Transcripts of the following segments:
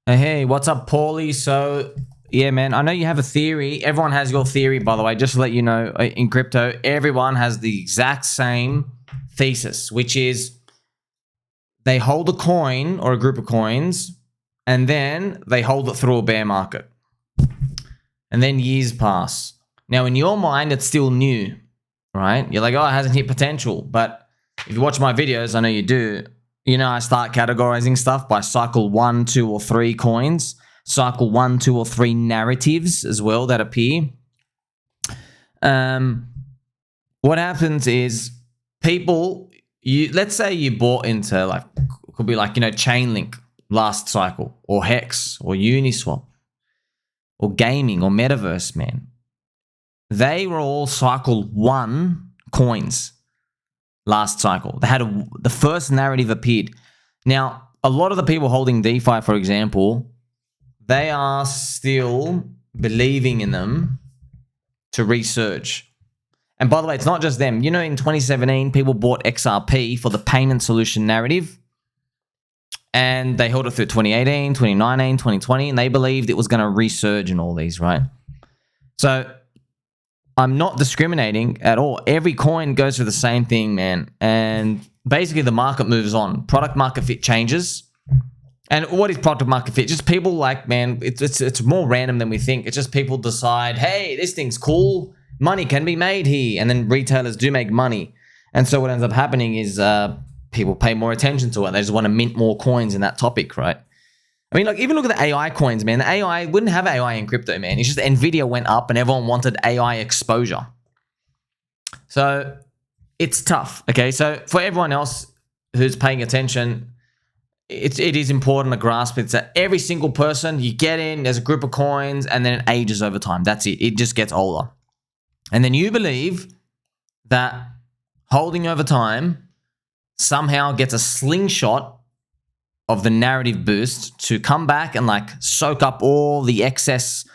Hey, what's up, Paulie? So, yeah, man, I know you have a theory. Everyone has your theory, by the way. Just to let you know, in crypto, everyone has the exact same thesis, which is they hold a coin or a group of coins, and then they hold it through a bear market. And then years pass. Now, in your mind, it's still new, right? You're like, oh, it hasn't hit potential. But if you watch my videos, I know you do. You know, I start categorizing stuff by cycle 1, 2, or 3 coins, cycle 1, 2, or 3 narratives as well that appear. What happens is people, let's say you bought into like, could be like, Chainlink last cycle, or Hex, or Uniswap, or gaming, or Metaverse, man. They were all cycle 1 coins. Last cycle, they had the first narrative appeared. Now, a lot of the people holding DeFi, for example, they are still believing in them to research. And by the way, it's not just them. In 2017, people bought XRP for the payment solution narrative, and they held it through 2018, 2019, 2020, and they believed it was going to resurge in all these, right? So I'm not discriminating at all. Every coin goes through the same thing, man. And basically the market moves on. Product market fit changes. And what is product market fit? Just people like, man, it's more random than we think. It's just people decide, hey, this thing's cool. Money can be made here. And then retailers do make money. And so what ends up happening is people pay more attention to it. They just want to mint more coins in that topic, right? I mean, like, even look at the AI coins, man. The AI wouldn't have AI in crypto, man. It's just Nvidia went up and everyone wanted AI exposure. So it's tough, okay? So for everyone else who's paying attention, it is important to grasp. It's that every single person, you get in, there's a group of coins, and then it ages over time. That's it. It just gets older. And then you believe that holding over time somehow gets a slingshot of the narrative boost to come back and like soak up all the excess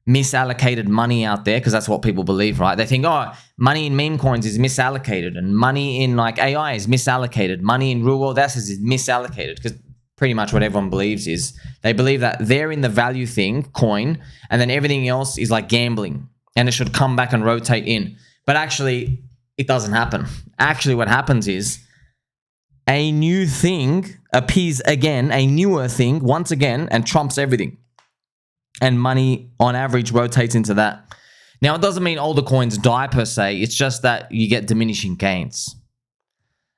misallocated money out there, because that's what people believe, right? They think, oh, money in meme coins is misallocated, and money in like AI is misallocated, money in real world assets is misallocated, because pretty much what everyone believes is they believe that they're in the value thing, coin, and then everything else is like gambling and it should come back and rotate in. But actually, it doesn't happen. Actually, what happens is a new thing appears again, a newer thing once again, and trumps everything. And money, on average, rotates into that. Now, it doesn't mean older coins die per se. It's just that you get diminishing gains.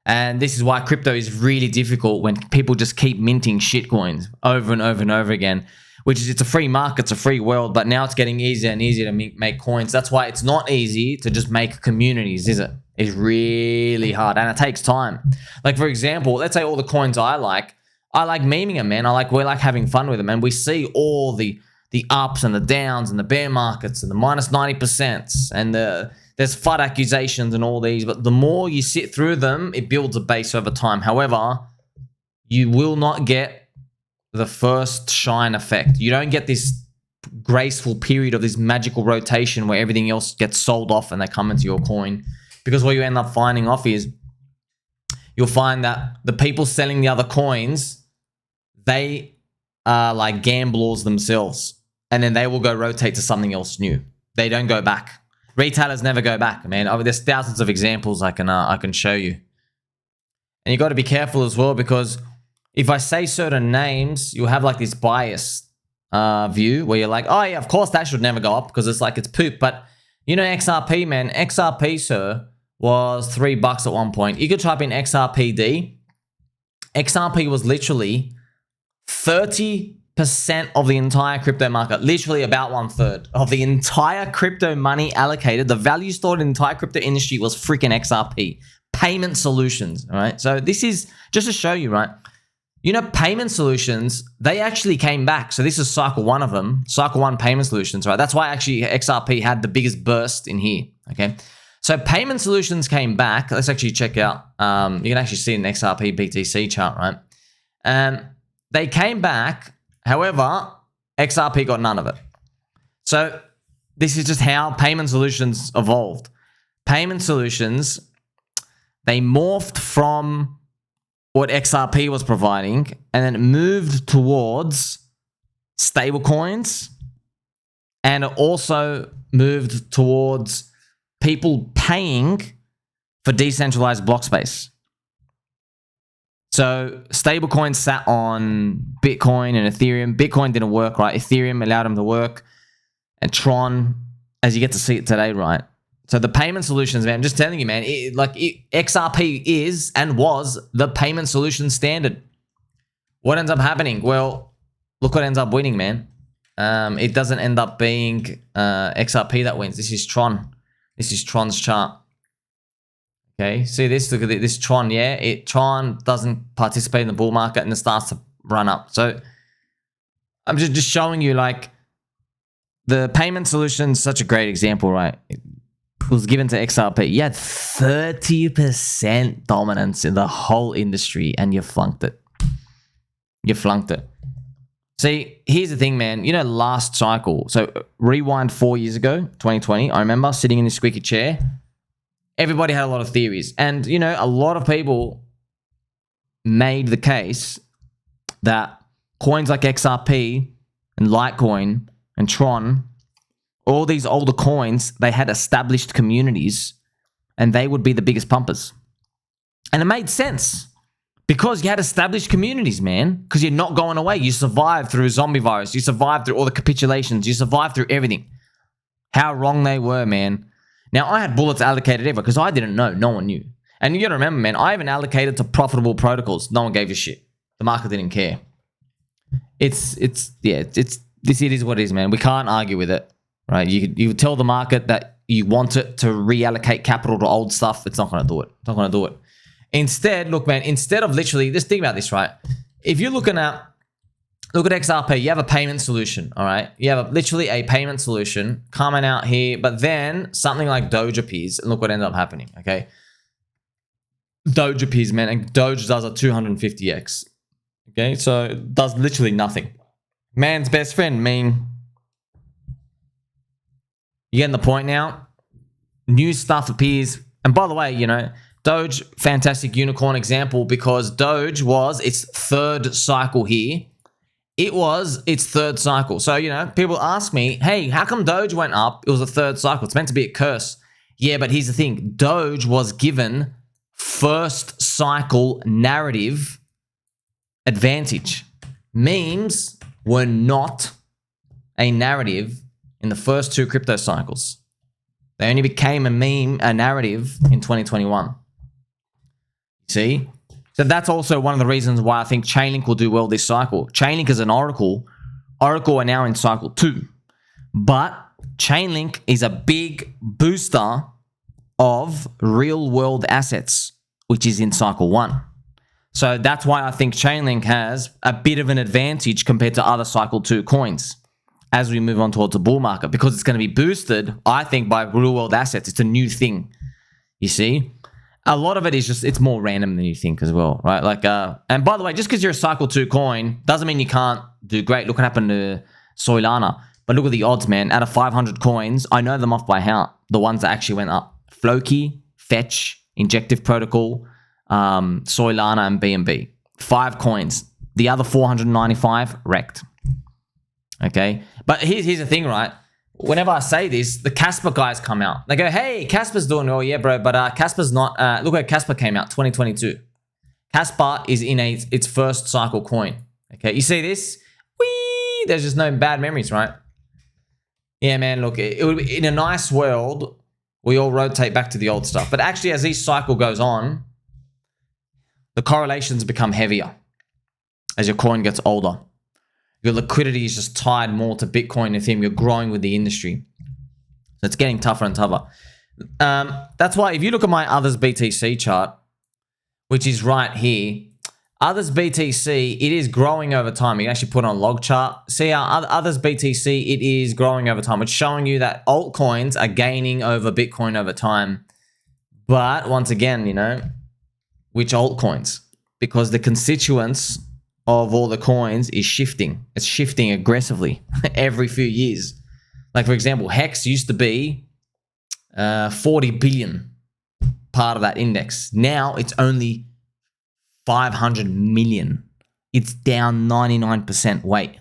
And this is why crypto is really difficult when people just keep minting shit coins over and over and over again, which is, it's a free market, it's a free world, but now it's getting easier and easier to make coins. That's why it's not easy to just make communities, is it? It's really hard, and it takes time. Like, for example, let's say all the coins I like memeing them, man. We like having fun with them, and we see all the ups and the downs and the bear markets and the minus 90%, and there's FUD accusations and all these, but the more you sit through them, it builds a base over time. However, you will not get the first shine effect. You don't get this graceful period of this magical rotation where everything else gets sold off and they come into your coin. Because what you end up finding off is you'll find that the people selling the other coins, they are like gamblers themselves. And then they will go rotate to something else new. They don't go back. Retailers never go back, man. There's thousands of examples I can show you. And you got to be careful as well, because if I say certain names, you'll have like this bias view where you're like, oh yeah, of course that should never go up because it's poop. But XRP, man, XRP, sir, was $3 at one point. You could type in XRPD. XRP was literally 30% of the entire crypto market, literally about 1/3 of the entire crypto money allocated. The value stored in the entire crypto industry was freaking XRP. Payment solutions, all right? So this is just to show you, right? Payment solutions, they actually came back. So this is cycle 1 of them, cycle 1 payment solutions, right? That's why actually XRP had the biggest burst in here, okay? So payment solutions came back. Let's actually check out, you can actually see an XRP BTC chart, right? They came back. However, XRP got none of it. So this is just how payment solutions evolved. Payment solutions, they morphed from what XRP was providing and then moved towards stable coins, and it also moved towards people paying for decentralized block space. So stablecoins sat on Bitcoin and Ethereum. Bitcoin didn't work, right? Ethereum allowed them to work. And Tron, as you get to see it today, right? So the payment solutions, man, I'm just telling you, man, XRP is and was the payment solution standard. What ends up happening? Well, look what ends up winning, man. It doesn't end up being XRP that wins. This is Tron. This is Tron's chart. Okay, see this? Look at this Tron, yeah? Tron doesn't participate in the bull market and it starts to run up. So I'm just showing you, like, the payment solution is such a great example, right? It was given to XRP. You had 30% dominance in the whole industry and you flunked it. You flunked it. See, here's the thing, man. You know, last cycle. So rewind 4 years ago, 2020. I remember sitting in this squeaky chair. Everybody had a lot of theories. And, you know, a lot of people made the case that coins like XRP and Litecoin and Tron, all these older coins, they had established communities and they would be the biggest pumpers. And it made sense because you had established communities, man, because you're not going away. You survived through a zombie virus. You survived through all the capitulations. You survived through everything. How wrong they were, man. Now, I had bullets allocated everywhere because I didn't know. No one knew. And you got to remember, man, I even allocated to profitable protocols. No one gave a shit. The market didn't care. It is what it is, man. We can't argue with it, right? You tell the market that you want it to reallocate capital to old stuff. It's not going to do it. It's not going to do it. Instead, look, man, instead of literally, just think about this, right? If you're looking at, look at XRP, you have a payment solution, all right? You have literally a payment solution coming out here, but then something like Doge appears, and look what ended up happening, okay? Doge appears, man, and Doge does a 250x, okay? So it does literally nothing. Man's best friend, mean. You getting the point now? New stuff appears, and by the way, you know, Doge, fantastic unicorn example because Doge was its third cycle here. It was its third cycle. So, you know, people ask me, hey, how come Doge went up? It was a third cycle. It's meant to be a curse. Yeah, but here's the thing. Doge was given first cycle narrative advantage. Memes were not a narrative in the first two crypto cycles. They only became a narrative in 2021. See? So that's also one of the reasons why I think Chainlink will do well this cycle. Chainlink is an Oracle. Oracle are now in cycle 2. But Chainlink is a big booster of real-world assets, which is in cycle 1. So that's why I think Chainlink has a bit of an advantage compared to other cycle 2 coins as we move on towards the bull market because it's going to be boosted, I think, by real-world assets. It's a new thing, you see? A lot of it is just, it's more random than you think as well, right? Like, and by the way, just because you're a cycle 2 coin doesn't mean you can't do great. Look what happened to Solana. But look at the odds, man. Out of 500 coins, I know them off by heart. The ones that actually went up. Floki, Fetch, Injective Protocol, Solana, and BNB. 5 coins. The other 495 wrecked. Okay? But here's the thing, right? Whenever I say this, the Kaspa guys come out. They go, hey, Kaspa's doing well. Yeah, bro, but Kaspa's not. Look where Kaspa came out, 2022. Kaspa is in its first cycle coin. Okay, you see this? Whee! There's just no bad memories, right? Yeah, man, look, it would be, in a nice world, we all rotate back to the old stuff. But actually, as each cycle goes on, the correlations become heavier as your coin gets older. Your liquidity is just tied more to Bitcoin and Ethereum. You're growing with the industry. So it's getting tougher and tougher. That's why if you look at my Others BTC chart, which is right here, Others BTC, it is growing over time. You can actually put on a log chart. See our Others BTC, it is growing over time. It's showing you that altcoins are gaining over Bitcoin over time. But once again, you know, which altcoins? Because the constituents of all the coins is shifting. It's shifting aggressively every few years. Like, for example, Hex used to be 40 billion part of that index. Now it's only 500 million. It's down 99% weight.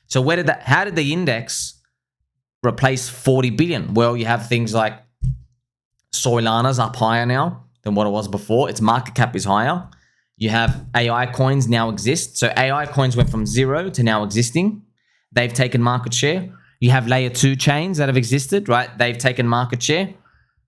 So how did the index replace 40 billion? Well, you have things like Solana's up higher now than what it was before. Its market cap is higher. You have AI coins now exist. So AI coins went from 0 to now existing. They've taken market share. You have layer 2 chains that have existed, right? They've taken market share.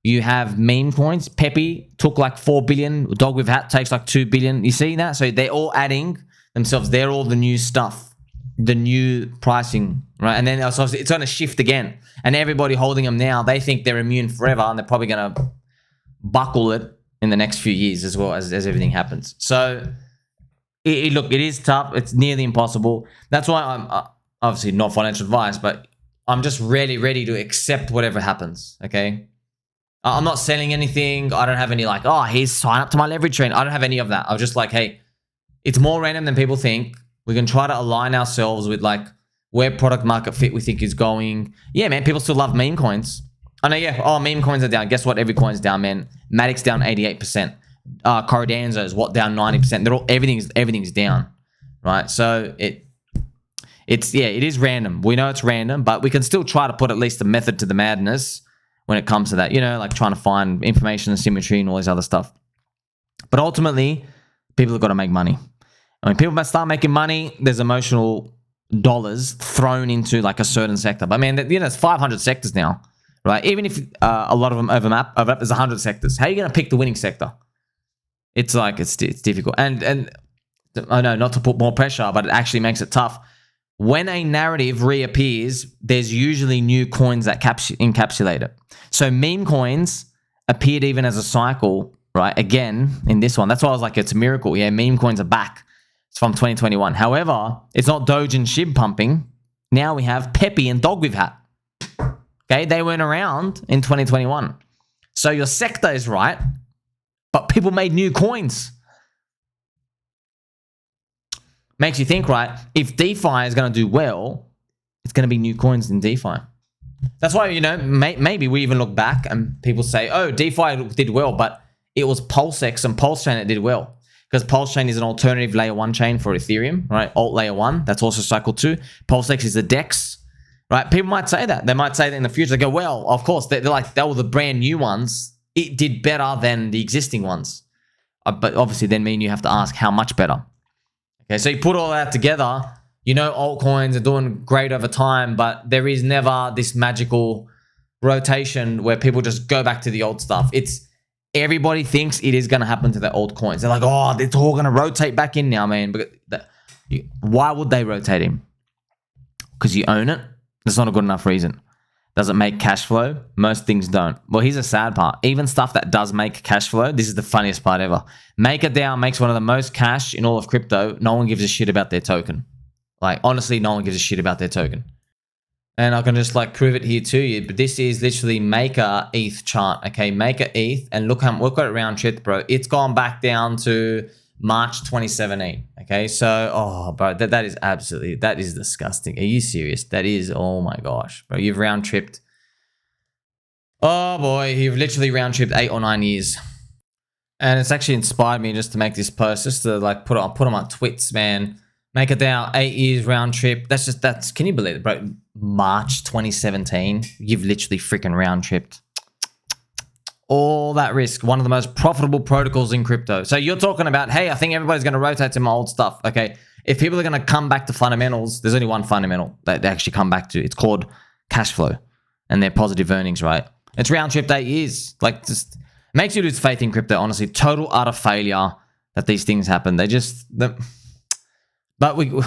You have meme coins. Pepe took like 4 billion. Dog with Hat takes like 2 billion. You see that? So they're all adding themselves. They're all the new stuff, the new pricing, right? And then it's going to shift again. And everybody holding them now, they think they're immune forever, and they're probably going to buckle it in the next few years as well as everything happens. So look, it is tough. It's nearly impossible. That's why I'm obviously not financial advice, but I'm just really ready to accept whatever happens. Okay. I'm not selling anything. I don't have any like, oh, here's sign up to my leverage train. I don't have any of that. I'm just like, hey, it's more random than people think. We can try to align ourselves with like where product market fit we think is going. Yeah, man, people still love meme coins. I know, yeah. Oh, meme coins are down. Guess what? Every coin's down, man. Matic's down 88%. Cordanza is what, down 90%. They're all everything's down, right? So it is random. We know it's random, but we can still try to put at least a method to the madness when it comes to that. You know, like trying to find information and symmetry and all this other stuff. But ultimately, people have got to make money. I mean, people must start making money. There's emotional dollars thrown into like a certain sector. But man, you know, there's 500 sectors now, right? Even if a lot of them overlap, there's 100 sectors. How are you going to pick the winning sector? It's like, it's difficult. And I know, not to put more pressure, but it actually makes it tough. When a narrative reappears, there's usually new coins that encapsulate it. So meme coins appeared even as a cycle, right? Again, in this one. That's why I was like, it's a miracle. Yeah, meme coins are back. It's from 2021. However, it's not Doge and Shib pumping. Now we have Pepe and Dog with Hat. Okay, they weren't around in 2021. So your sector is right, but people made new coins. Makes you think, right? If DeFi is going to do well, it's going to be new coins in DeFi. That's why, you know, maybe we even look back and people say, oh, DeFi did well, but it was PulseX and PulseChain that did well. Because PulseChain is an alternative layer 1 chain for Ethereum, right? Alt layer 1, that's also cycle 2. PulseX is a DEX, right? People might say that. They might say that in the future. They go, well, of course, they're like, they were the brand new ones. It did better than the existing ones. But obviously then you have to ask how much better. Okay, so you put all that together, you know, altcoins are doing great over time, but there is never this magical rotation where people just go back to the old stuff. Everybody thinks it is going to happen to the old coins. They're like, oh, it's all going to rotate back in now, man. But why would they rotate in? Because you own it? That's not a good enough reason. Does it make cash flow? Most things don't. Well, here's the sad part. Even stuff that does make cash flow, this is the funniest part ever. MakerDAO makes one of the most cash in all of crypto. No one gives a shit about their token. Like, honestly, no one gives a shit about their token. And I can just like prove it here to you. But this is literally Maker ETH chart. Okay, Maker ETH. And look at it round trip, bro. It's gone back down to March 2017. Okay, so, oh, bro, that is disgusting. Are you serious? That is, oh my gosh, bro. You've round tripped. Oh boy, you've literally round tripped 8 or 9 years. And it's actually inspired me just to make this post, just to like put them on twits, man. Make it down 8 years round trip. That's can you believe it, bro? March 2017. You've literally freaking round tripped. All that risk. One of the most profitable protocols in crypto. So you're talking about, hey, I think everybody's going to rotate to my old stuff. Okay. If people are going to come back to fundamentals, there's only one fundamental that they actually come back to. It's called cash flow and their positive earnings, right? It's round tripped 8 years. Like, just makes you lose faith in crypto, honestly. Total utter failure that these things happen. But you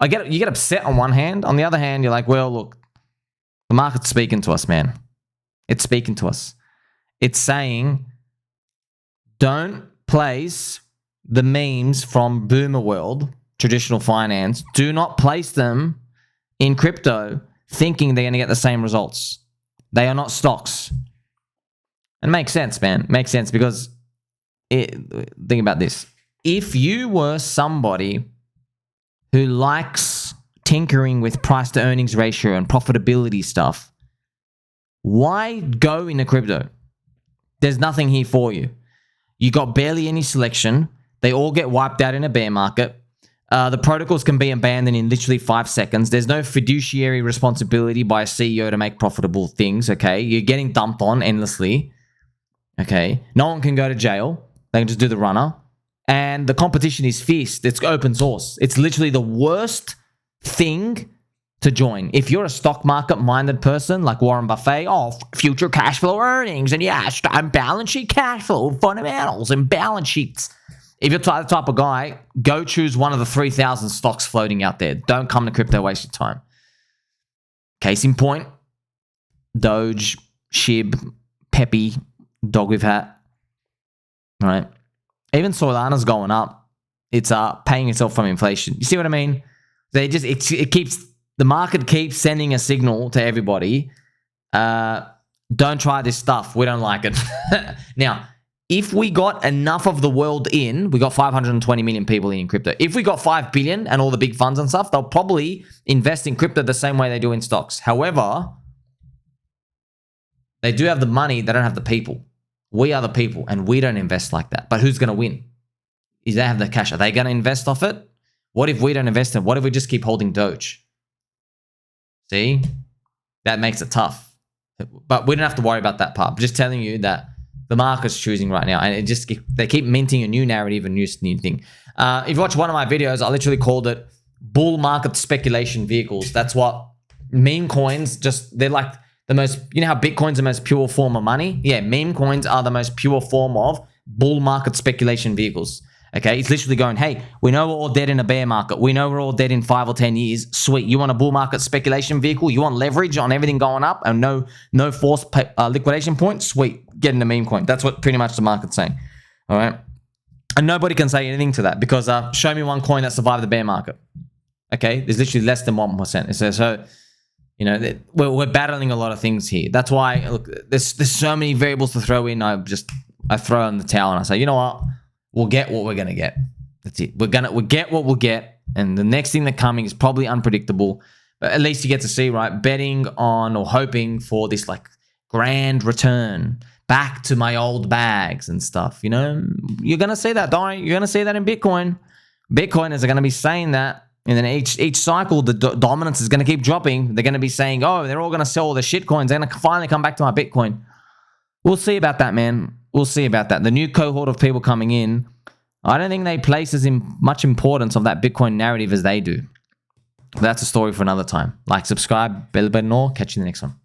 get upset on one hand. On the other hand, you're like, well, look, the market's speaking to us, man. It's speaking to us. It's saying, don't place the memes from Boomer World, traditional finance. Do not place them in crypto thinking they're going to get the same results. They are not stocks. And it makes sense, man. Makes sense because think about this. If you were somebody who likes tinkering with price to earnings ratio and profitability stuff, why go into crypto? There's nothing here for you. You got barely any selection. They all get wiped out in a bear market. The protocols can be abandoned in literally 5 seconds. There's no fiduciary responsibility by a CEO to make profitable things, okay? You're getting dumped on endlessly, okay? No one can go to jail. They can just do the runner. And the competition is fierce. It's open source. It's literally the worst thing to join. If you're a stock market minded person like Warren Buffett, future cash flow earnings and balance sheet cash flow fundamentals and balance sheets. If you're the type of guy, go choose one of the 3,000 stocks floating out there. Don't come to crypto, waste your time. Case in point, Doge, SHIB, Peppy, dog with hat. All right. Even Solana's going up. It's paying itself from inflation. You see what I mean? The market keeps sending a signal to everybody. Don't try this stuff. We don't like it. Now, if we got enough of the world in, we got 520 million people in crypto. If we got 5 billion and all the big funds and stuff, they'll probably invest in crypto the same way they do in stocks. However, they do have the money. They don't have the people. We are the people and we don't invest like that. But who's going to win? Is they have the cash. Are they going to invest off it? What if we don't invest in it? What if we just keep holding Doge? See? That makes it tough. But we don't have to worry about that part. I'm just telling you that the market's choosing right now, and they keep minting a new narrative, a new thing. If you watch one of my videos, I literally called it bull market speculation vehicles. That's what meme coins they're like the most, you know how Bitcoin's the most pure form of money? Yeah, meme coins are the most pure form of bull market speculation vehicles. Okay, it's literally going, hey, we know we're all dead in a bear market. We know we're all dead in 5 or 10 years. Sweet. You want a bull market speculation vehicle? You want leverage on everything going up and no forced liquidation point? Sweet. Get in a meme coin. That's what pretty much the market's saying. All right. And nobody can say anything to that because show me one coin that survived the bear market. Okay. There's literally less than 1%. So you know, we're battling a lot of things here. That's why, look, there's so many variables to throw in. I throw in the towel and I say, you know what? We'll get what we're going to get. That's it. We'll get what we'll get. And the next thing that's coming is probably unpredictable. But at least you get to see, right? Betting on or hoping for this like grand return back to my old bags and stuff. You know, you're going to see that, don't you? You're going to see that in Bitcoin. Bitcoiners are going to be saying that. And then each cycle, the dominance is going to keep dropping. They're going to be saying, oh, they're all going to sell all the shit coins. They're going to finally come back to my Bitcoin. We'll see about that, man. We'll see about that. The new cohort of people coming in, I don't think they place as much importance of that Bitcoin narrative as they do. But that's a story for another time. Like, subscribe, bell button, or catch you in the next one.